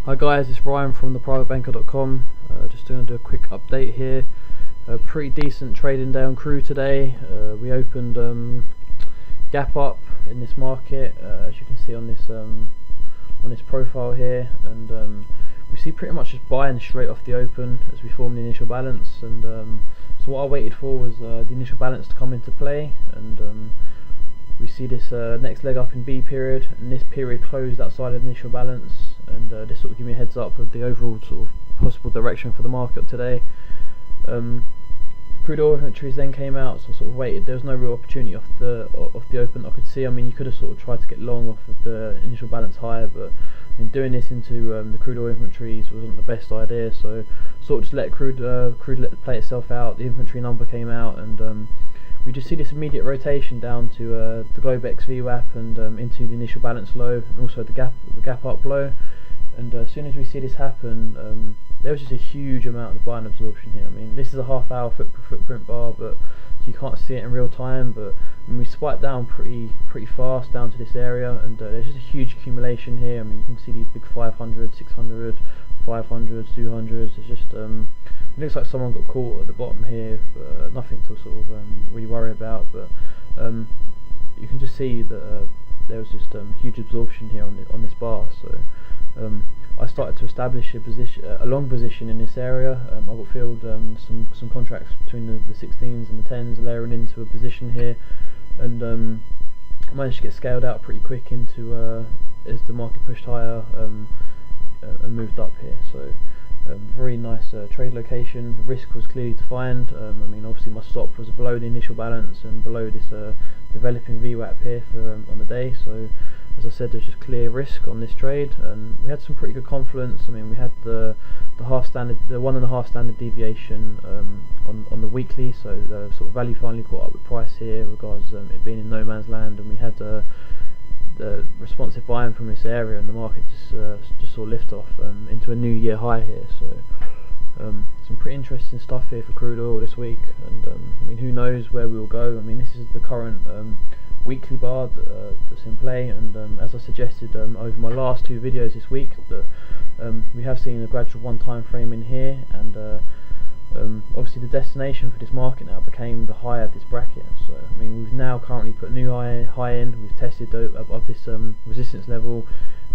Hi guys, it's Ryan from theprivatebanker.com. Just going to do a quick update here. A pretty decent trading day on Crude today. We opened gap up in this market, as you can see on this profile here, and we see pretty much just buying straight off the open as we form the initial balance. And so what I waited for was the initial balance to come into play, and we see this next leg up in B period, and this period closed outside of the initial balance, and this sort of give me a heads up of the overall sort of possible direction for the market today. Crude oil inventories then came out, so I sort of waited. There was no real opportunity off the open I could see. I mean, you could have sort of tried to get long off of the initial balance higher, but I mean, doing this into the crude oil inventories wasn't the best idea. So sort of just let crude let it play itself out. The inventory number came out, and we just see this immediate rotation down to the Globex Vwap and into the initial balance low, and also the gap up low. And as soon as we see this happen, there was just a huge amount of buying absorption here. I mean, this is a half-hour footprint bar, but so you can't see it in real time. But when we spiked down pretty fast down to this area, and there's just a huge accumulation here. I mean, you can see these big 500, 600, 500s, 200s. It's just it looks like someone got caught at the bottom here. Nothing to sort of really worry about, but you can just see that there was just huge absorption here on this bar. So I started to establish a long position in this area. I got filled some contracts between the 16s and the 10s, layering into a position here, and I managed to get scaled out pretty quick into as the market pushed higher and moved up here. So very nice trade location. The risk was clearly defined. I mean, obviously my stop was below the initial balance and below this developing Vwap here for on the day. So as I said, there's just clear risk on this trade, and we had some pretty good confluence. I mean, we had the 1.5 standard deviation on the weekly, so the sort of value finally caught up with price here, regards it being in no man's land, and we had the responsive buying from this area, and the market just saw lift off into a new year high here. So some pretty interesting stuff here for crude oil this week, and I mean, who knows where we will go. I mean, this is the current weekly bar that's in play, and as I suggested over my last two videos this week, that we have seen a gradual one time frame in here, and obviously the destination for this market now became the high of this bracket. So I mean, we've now currently put a new high in. We've tested above this resistance level,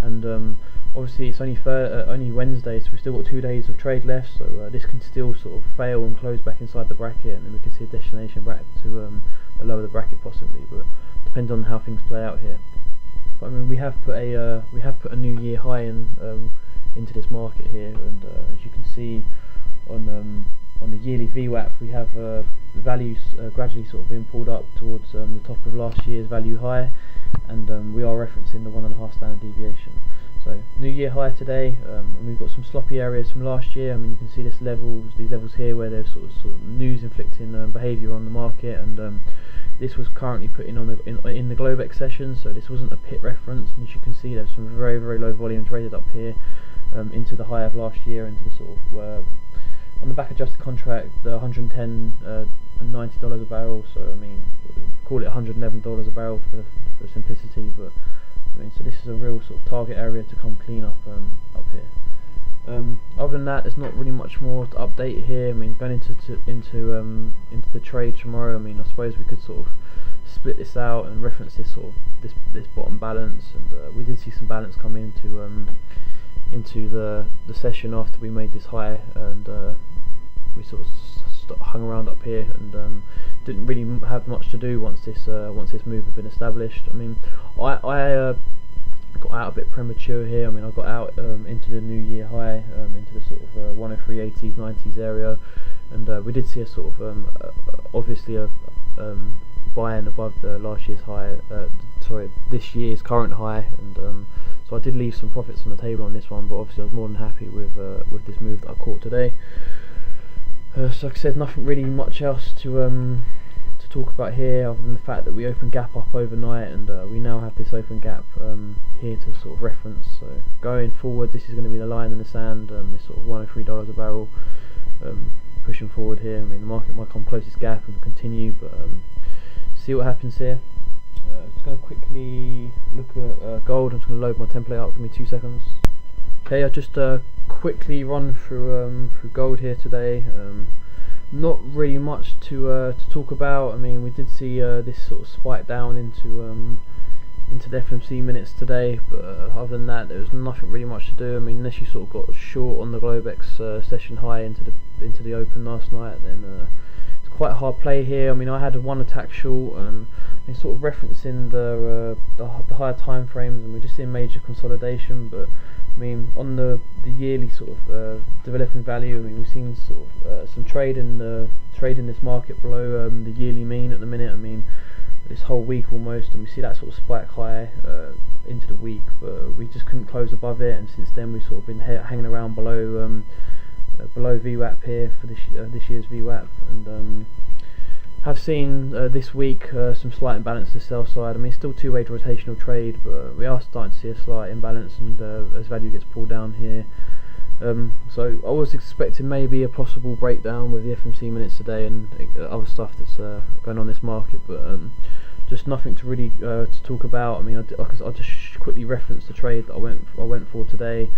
and obviously it's only Wednesday, so we've still got 2 days of trade left. So this can still sort of fail and close back inside the bracket, and then we can see a destination back to the lower of the bracket possibly, but depends on how things play out here. But I mean, we have put a new year high in into this market here, and as you can see on the yearly VWAP, we have values gradually sort of being pulled up towards the top of last year's value high, and we are referencing the 1.5 standard deviation. So new year high today, and we've got some sloppy areas from last year. I mean, you can see these levels here where there's sort of news inflicting behaviour on the market, and this was currently put in in the Globex session, so this wasn't a pit reference. And as you can see, there's some very low volume traded up here into the high of last year, into the sort of on the back adjusted contract, the 110 and $90 a barrel. So I mean, call it $111 a barrel for simplicity, but I mean, so this is a real sort of target area to come clean up here. Other than that, there's not really much more to update here. I mean, going into the trade tomorrow, I mean, I suppose we could sort of split this out and reference this sort of this bottom balance, and we did see some balance come into the session after we made this high, and we sort of hung around up here, and didn't really have much to do once this move had been established. I mean, I got out a bit premature here. I mean, I got out into the new year high, into the sort of 103.80s, 90s area, and we did see a sort of obviously a buy-in above the last year's high, this year's current high, and so I did leave some profits on the table on this one, but obviously I was more than happy with this move that I caught today. So like I said, nothing really much else to talk about here, other than the fact that we opened gap up overnight, and we now have this open gap here to sort of reference. So going forward, this is going to be the line in the sand, this sort of $103 a barrel, pushing forward here. I mean, the market might come close to this gap and continue, but see what happens here. Just going to quickly look at gold. I'm just going to load my template up. Give me 2 seconds. Okay, I just quickly run through gold here today. Not really much to talk about. I mean, we did see this sort of spike down into the FMC minutes today, but other than that, there was nothing really much to do. I mean, unless you sort of got short on the Globex session high into the open last night, then it's quite a hard play here. I mean, I had one attack short, sort of referencing the higher time frames, and we're just seeing major consolidation. But I mean, on the yearly sort of developing value, I mean, we've seen sort of some trade in this market below the yearly mean at the minute. I mean, this whole week almost, and we see that sort of spike high into the week, but we just couldn't close above it, and since then we've sort of been hanging around below Vwap here for this year's Vwap, and have seen this week some slight imbalance to the sell side. I mean, still two-way rotational trade, but we are starting to see a slight imbalance, and as value gets pulled down here. So I was expecting maybe a possible breakdown with the FMC minutes today and other stuff that's going on in this market, but just nothing to really to talk about. I mean, I'll just quickly reference the trade that I went for today.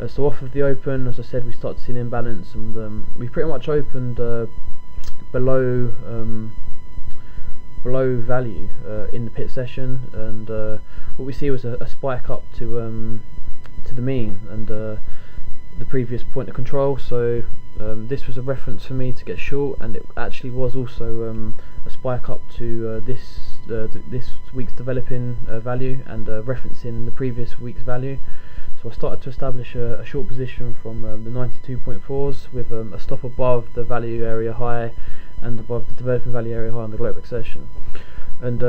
So off of the open, as I said, we started to see an imbalance, and we pretty much opened below value in the pit session, and what we see was a spike up to the mean and the previous point of control. So this was a reference for me to get short, and it actually was also a spike up to this week's developing value, and referencing the previous week's value. So I started to establish a short position from the 92.4s with a stop above the value area high and above the developing value area high on the Globex session, and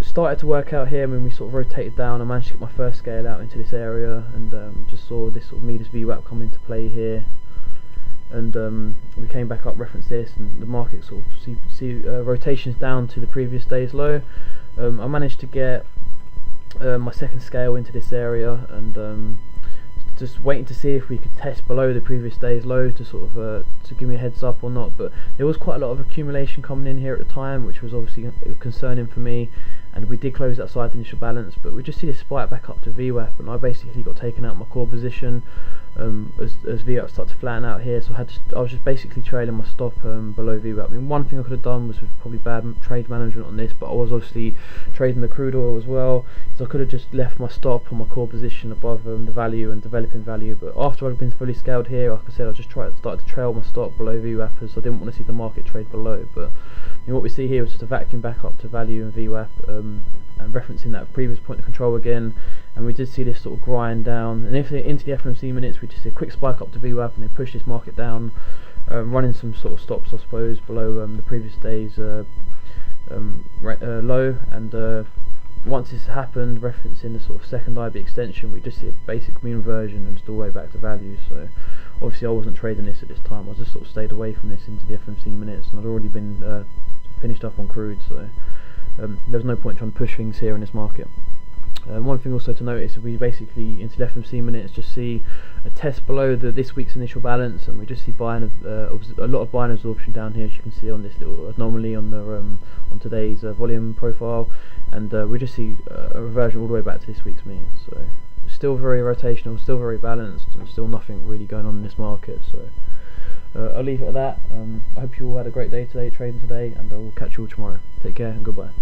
started to work out here. I mean, we sort of rotated down. I managed to get my first scale out into this area, and just saw this sort of Midas Vwap come into play here, and we came back up, reference this, and the market sort of see rotations down to the previous day's low. I managed to get my second scale into this area, and just waiting to see if we could test below the previous day's low to sort of to give me a heads up or not. But there was quite a lot of accumulation coming in here at the time, which was obviously concerning for me, and we did close outside the initial balance, but we just see this spike back up to Vwap, and I basically got taken out my core position as Vwap started to flatten out here. So I was just basically trailing my stop below Vwap. I mean, one thing I could have done was probably bad trade management on this, but I was obviously trading the crude oil as well, so I could have just left my stop on my core position above the value and developing value. But after I'd been fully scaled here, like I said, I just started to trail my stop below Vwap, as I didn't want to see the market trade below. But what we see here is just a vacuum back up to value and Vwap, and referencing that previous point of control again, and we did see this sort of grind down, and if into the FMC minutes we just see a quick spike up to Vwap, and they push this market down, running some sort of stops, I suppose, below the previous day's low, and once this happened, referencing the sort of second IB extension, we just see a basic mean reversion and just all the way back to value. So obviously I wasn't trading this at this time, I just sort of stayed away from this into the FMC minutes, and I'd already been finished up on crude, so there's no point trying to push things here in this market. One thing also to notice is we basically into the FMC minutes just see a test below this week's initial balance, and we just see buying a lot of buying absorption down here, as you can see on this little anomaly on the on today's volume profile, and we just see a reversion all the way back to this week's mean. So still very rotational, still very balanced, and still nothing really going on in this market. So I'll leave it at that. I hope you all had a great day today trading today, and I will catch you all tomorrow. Take care and goodbye.